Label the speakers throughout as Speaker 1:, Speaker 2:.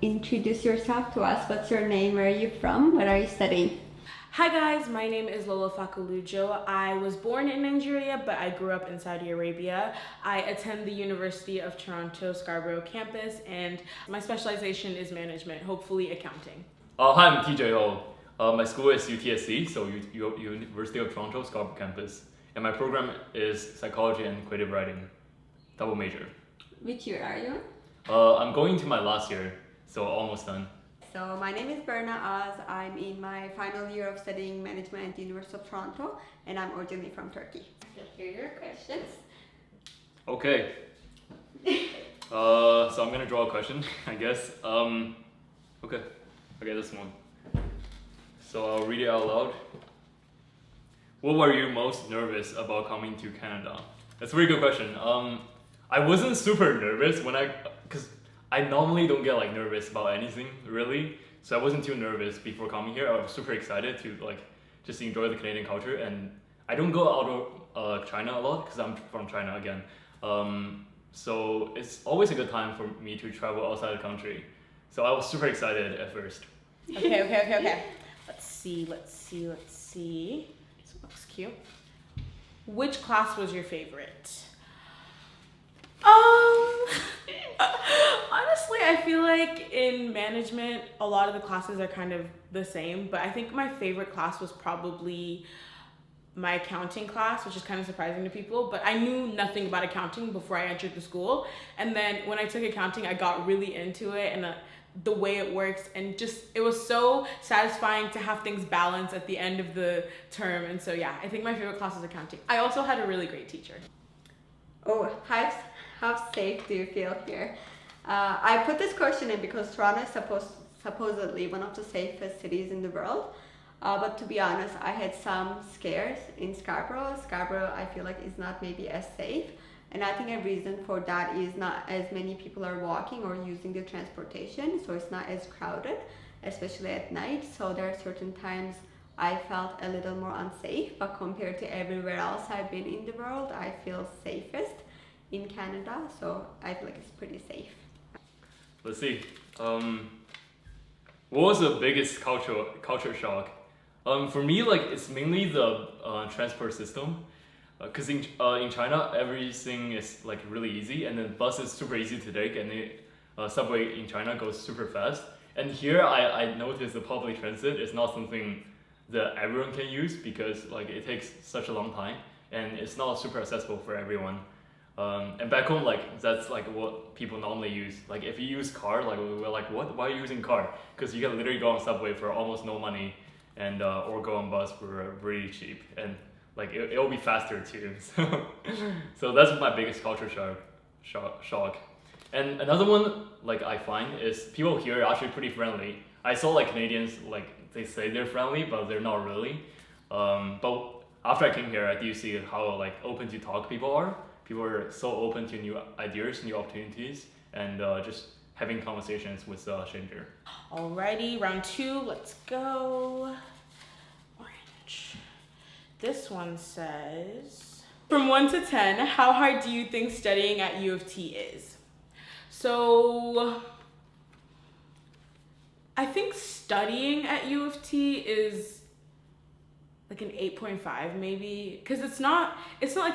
Speaker 1: introduce yourself to us? What's your name? Where are you from? What are you studying?
Speaker 2: Hi guys, my name is Lola Fakulujo. I was born in Nigeria, but I grew up in Saudi Arabia. I attend the University of Toronto Scarborough campus, and my specialization is management, hopefully accounting.
Speaker 3: Hi, I'm TJ Ho. My school is UTSC, so University of Toronto Scarborough campus, and my program is psychology and creative writing, double major.
Speaker 1: Which year are you?
Speaker 3: I'm going to my last year, so almost done.
Speaker 1: So my name is Berna Az. I'm in my final year of studying management at the University of Toronto, and I'm originally from Turkey. Here are your questions.
Speaker 3: Okay. So I'm gonna draw a question, I guess. Okay, this one. So I'll read it out loud. What were you most nervous about coming to Canada? That's a very good question. I wasn't super nervous because I normally don't get like nervous about anything really. So I wasn't too nervous before coming here. I was super excited to like just enjoy the Canadian culture, and I don't go out of China a lot because I'm from China again. So it's always a good time for me to travel outside the country. So I was super excited at first.
Speaker 2: Okay. Let's see. This looks cute. Which class was your favorite? Honestly, I feel like in management, a lot of the classes are kind of the same, but I think my favorite class was probably my accounting class, which is kind of surprising to people, but I knew nothing about accounting before I entered the school. And then when I took accounting, I got really into it and the way it works, and just it was so satisfying to have things balanced at the end of the term. And so yeah, I think my favorite class was accounting. I also had a really great teacher.
Speaker 1: Oh, how safe do you feel here? I put this question in because Toronto is supposedly one of the safest cities in the world. But to be honest, I had some scares in Scarborough. Scarborough, I feel like, is not maybe as safe. And I think a reason for that is not as many people are walking or using the transportation, so it's not as crowded, especially at night. So there are certain times I felt a little more unsafe, but compared to everywhere else I've been in the world, I feel safest in Canada, so I feel like it's pretty safe.
Speaker 3: Let's see. What was the biggest culture shock? For me, like it's mainly the transport system. Because in China, everything is like really easy, and then bus is super easy to take, and the subway in China goes super fast. And here, I noticed the public transit is not something that everyone can use because like it takes such a long time, and it's not super accessible for everyone. And back home, like that's like what people normally use. Like if you use car, like we're like, what? Why are you using car? Because you can literally go on subway for almost no money, and or go on bus for really cheap, and like it'll be faster too. So that's my biggest culture shock. And another one like I find is people here are actually pretty friendly. I saw like Canadians like they say they're friendly, but they're not really. But after I came here, I do see how like open to talk people are. People are so open to new ideas, new opportunities, and just having conversations with a stranger.
Speaker 2: Alrighty, round 2, let's go. Orange. This one says, from 1 to 10, how hard do you think studying at U of T is? So, I think studying at U of T is like an 8.5 maybe, because it's not easy. I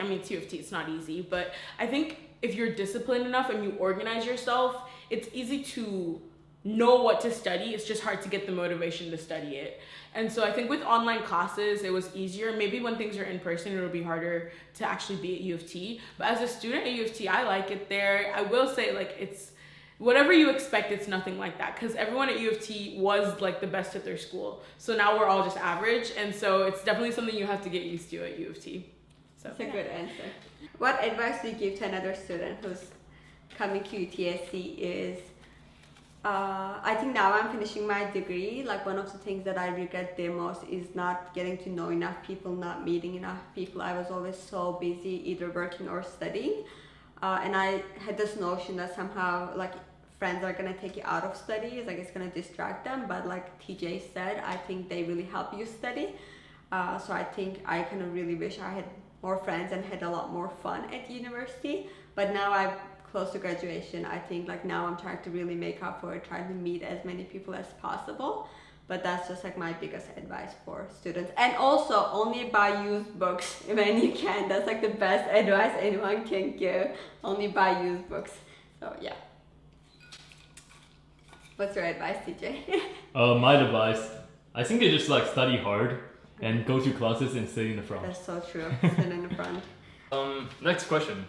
Speaker 2: mean, it's U of T, it's not easy, but I think if you're disciplined enough and you organize yourself, it's easy to know what to study. It's just hard to get the motivation to study it. And so I think with online classes, it was easier. Maybe when things are in person, it'll be harder to actually be at U of T. But as a student at U of T, I like it there. I will say, like, it's whatever you expect, it's nothing like that, because everyone at U of T was like the best at their school. So now we're all just average. And so it's definitely something you have to get used to at U of T. So
Speaker 1: That's a good answer. What advice do you give to another student who's coming to UTSC is, I think now I'm finishing my degree. Like one of the things that I regret the most is not getting to know enough people, not meeting enough people. I was always so busy either working or studying. And I had this notion that somehow like friends are gonna take you out of studies, like it's gonna distract them. But like TJ said, I think they really help you study. So I think I kind of really wish I had more friends and had a lot more fun at university. But now I've close to graduation, I think like now I'm trying to really make up for it, trying to meet as many people as possible. But that's just like my biggest advice for students. And also only buy used books when you can. That's like the best advice anyone can give. Only buy used books. So yeah. What's your advice, TJ?
Speaker 3: My advice, I think they just like study hard and go to classes and sit in the front.
Speaker 1: That's so true. Sit in the front.
Speaker 3: Next question.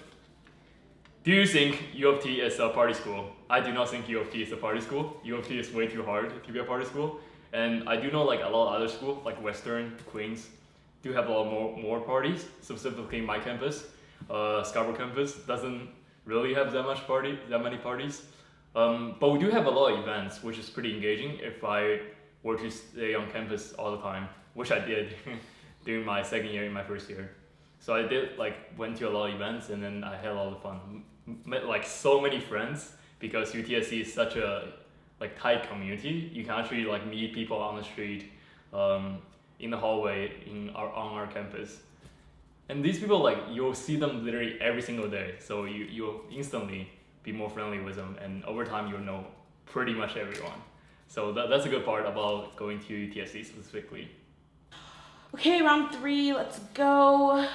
Speaker 3: Do you think U of T is a party school? I do not think U of T is a party school. U of T is way too hard to be a party school. And I do know like a lot of other schools, like Western, Queens, do have a lot more parties. Specifically my campus, Scarborough campus, doesn't really have that many parties. But we do have a lot of events, which is pretty engaging if I were to stay on campus all the time, which I did during my second year and my first year. So I did went to a lot of events and then I had a lot of fun. Met like so many friends because UTSC is such a tight community. You can actually meet people on the street, in the hallway, on our campus. And these people you'll see them literally every single day. So you'll instantly be more friendly with them, and over time you'll know pretty much everyone. So that's a good part about going to UTSC specifically.
Speaker 2: Okay, round 3, let's go.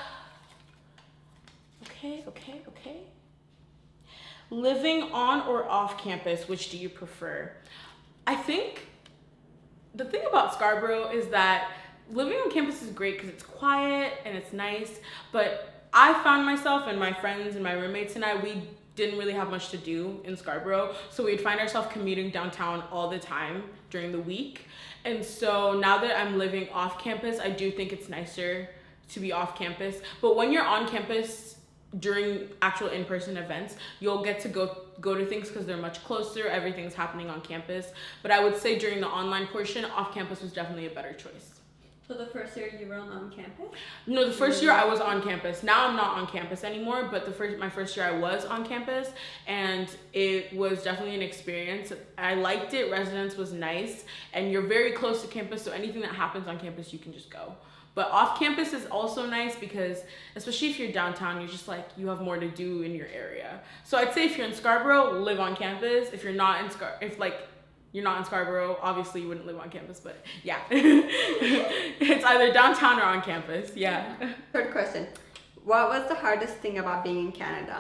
Speaker 2: Okay. Living on or off campus, which do you prefer? I think the thing about Scarborough is that living on campus is great because it's quiet and it's nice, but I found myself and my friends and my roommates and we didn't really have much to do in Scarborough, so we'd find ourselves commuting downtown all the time during the week. And so now that I'm living off campus, I do think it's nicer to be off campus. But when you're on campus during actual in-person events, you'll get to go to things because they're much closer, everything's happening on campus. But I would say during the online portion, off campus was definitely a better choice.
Speaker 1: So the first year you were on campus?
Speaker 2: No, the first year I was on campus. Now I'm not on campus anymore, but my first year I was on campus, and it was definitely an experience. I liked it. Residence was nice, and you're very close to campus, so anything that happens on campus, you can just go. But off campus is also nice because, especially if you're downtown, you're just you have more to do in your area. So I'd say if you're in Scarborough, live on campus. If you're not in you're not in Scarborough, obviously you wouldn't live on campus, but yeah. It's either downtown or on campus, yeah.
Speaker 1: Third question. What was the hardest thing about being in Canada?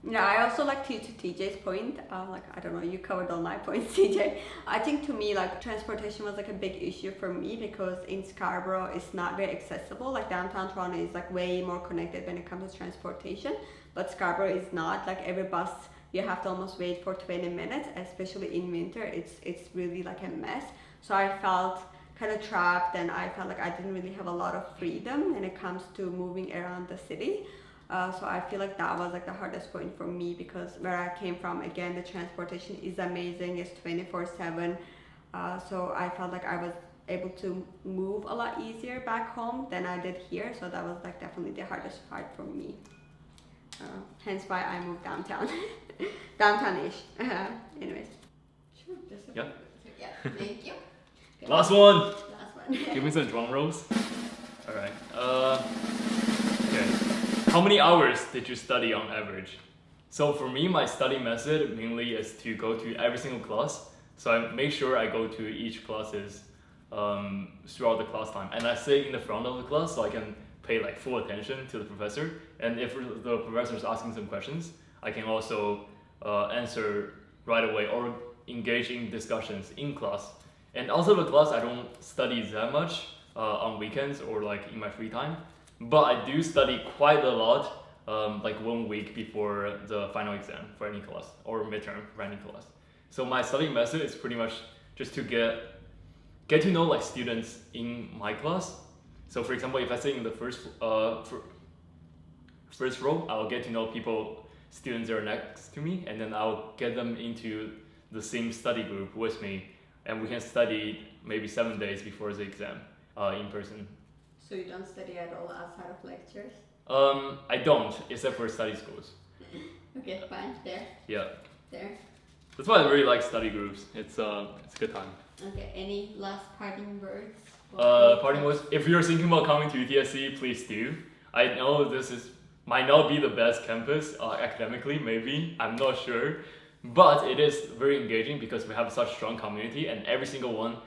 Speaker 1: Yeah, I also to TJ's point, I don't know, you covered all my points, TJ. I think to me, transportation was a big issue for me because in Scarborough, it's not very accessible. Downtown Toronto is way more connected when it comes to transportation, but Scarborough is not. Every bus, you have to almost wait for 20 minutes, especially in winter. It's really a mess. So I felt kind of trapped, and I felt I didn't really have a lot of freedom when it comes to moving around the city. So I feel that was the hardest point for me because where I came from, again, the transportation is amazing. It's 24/7. So I felt I was able to move a lot easier back home than I did here. So that was definitely the hardest part for me. Hence why I moved downtown. Downtown-ish. Anyways. Sure.
Speaker 3: Yeah.
Speaker 1: Yeah. Thank you. Okay.
Speaker 3: Last one.
Speaker 1: Last one.
Speaker 3: Give me some drum rolls. All right. Okay. How many hours did you study on average? So for me, my study method mainly is to go to every single class. So I make sure I go to each classes throughout the class time, and I sit in the front of the class so I can pay full attention to the professor. And if the professor is asking some questions, I can also answer right away or engage in discussions in class. And also the class, I don't study that much on weekends or in my free time, but I do study quite a lot 1 week before the final exam for any class or midterm for any class. So my studying method is pretty much just to get to know students in my class. So for example, if I sit in the first row, I'll get to know students that are next to me, and then I'll get them into the same study group with me, and we can study maybe 7 days before the exam in person.
Speaker 1: So you don't study at all outside of lectures?
Speaker 3: I don't, except for study schools.
Speaker 1: Okay, fine. There.
Speaker 3: Yeah.
Speaker 1: There.
Speaker 3: That's why I really like study groups. It's a good time.
Speaker 1: Okay, any last parting words?
Speaker 3: Parting words, if you're thinking about coming to UTSC, please do. I know this is might not be the best campus academically, maybe, I'm not sure. But it is very engaging because we have such strong community and every single one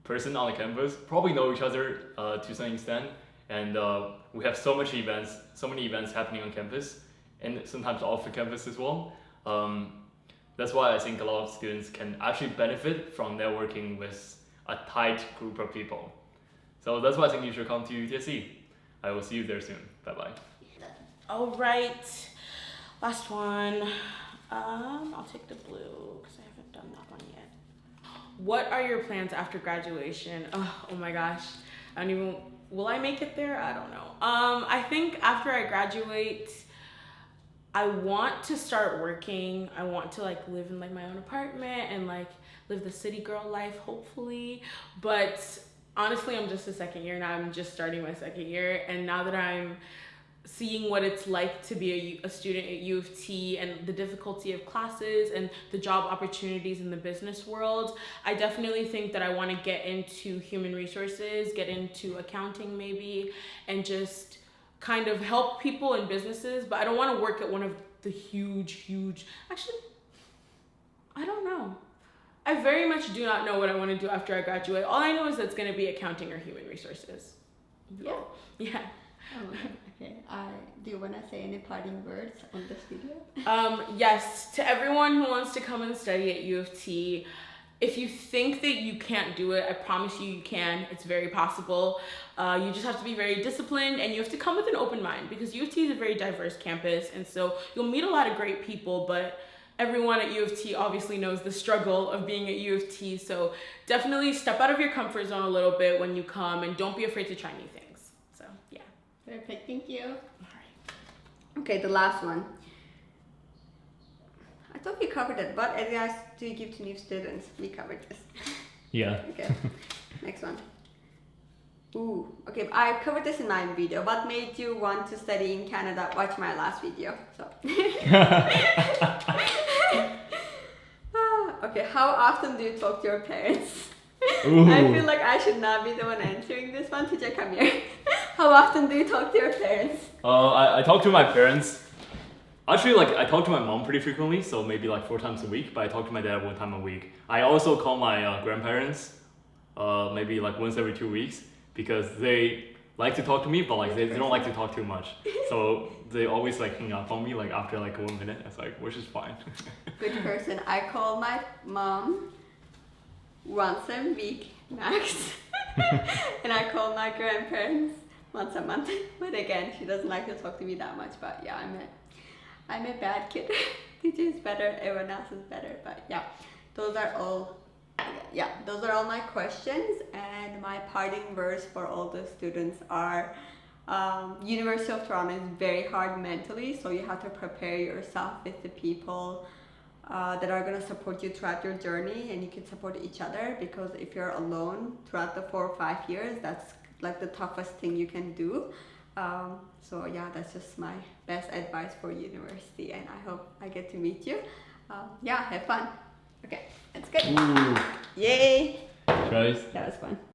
Speaker 3: person on the campus probably know each other to some extent. And we have so many events happening on campus and sometimes off the campus as well. That's why I think a lot of students can actually benefit from networking with a tight group of people. So that's why I think you should come to UTSC. I will see you there soon. Bye-bye.
Speaker 2: All right, last one. I'll take the blue because I haven't done that one yet. What are your plans after graduation? Oh my gosh, will I make it there? I don't know. I think after I graduate, I want to start working. I want to like live in like my own apartment and like live the city girl life, hopefully. But honestly, I'm just a second year now. I'm just starting my second year. And now that I'm seeing what it's like to be a student at U of T and the difficulty of classes and the job opportunities in the business world, I definitely think that I want to get into human resources, get into accounting maybe, and just kind of help people in businesses. But I don't want to work at one of the huge, actually, I don't know. I very much do not know what I want to do after I graduate. All I know is that it's going to be accounting or human resources. Yeah.
Speaker 1: Okay. Do you want to say any parting words on this video?
Speaker 2: Yes, to everyone who wants to come and study at U of T, if you think that you can't do it, I promise you can. It's very possible. You just have to be very disciplined and you have to come with an open mind because U of T is a very diverse campus, and so you'll meet a lot of great people, but everyone at U of T obviously knows the struggle of being at U of T, so definitely step out of your comfort zone a little bit when you come and don't be afraid to try new things. So, yeah.
Speaker 1: Perfect, thank you.
Speaker 2: All right.
Speaker 1: Okay, the last one. I thought we covered it. What advice do you give to new students? We covered this.
Speaker 3: Yeah.
Speaker 1: Okay, next one. Ooh, okay, I covered this in my video. What made you want to study in Canada? Watch my last video. So. Okay, how often do you talk to your parents? I feel like I should not be the one answering this one. Teacher, come here. How often do you talk to your parents?
Speaker 3: I talk to my parents. Actually, like I talk to my mom pretty frequently, so maybe like 4 times a week. But I talk to my dad 1 time a week. I also call my grandparents, maybe like once every 2 weeks, because they like to talk to me, but like they don't like to talk too much. So they always like hang up on me like after like 1 minute. It's like, which is fine.
Speaker 1: Good person. I call my mom once a week max, and I call my grandparents once a month. But again, she doesn't like to talk to me that much. But yeah, I'm a bad kid. Teacher is better, everyone else is better. But yeah, those are all my questions. And my parting words for all the students are, University of Toronto is very hard mentally, so you have to prepare yourself with the people that are going to support you throughout your journey, and you can support each other, because if you're alone throughout the 4 or 5 years, that's like the toughest thing you can do. So yeah, that's just my best advice for university, and I hope I get to meet you. Yeah, have fun. Okay, that's good.
Speaker 3: Ooh.
Speaker 1: Yay!
Speaker 3: Guys.
Speaker 1: That was fun.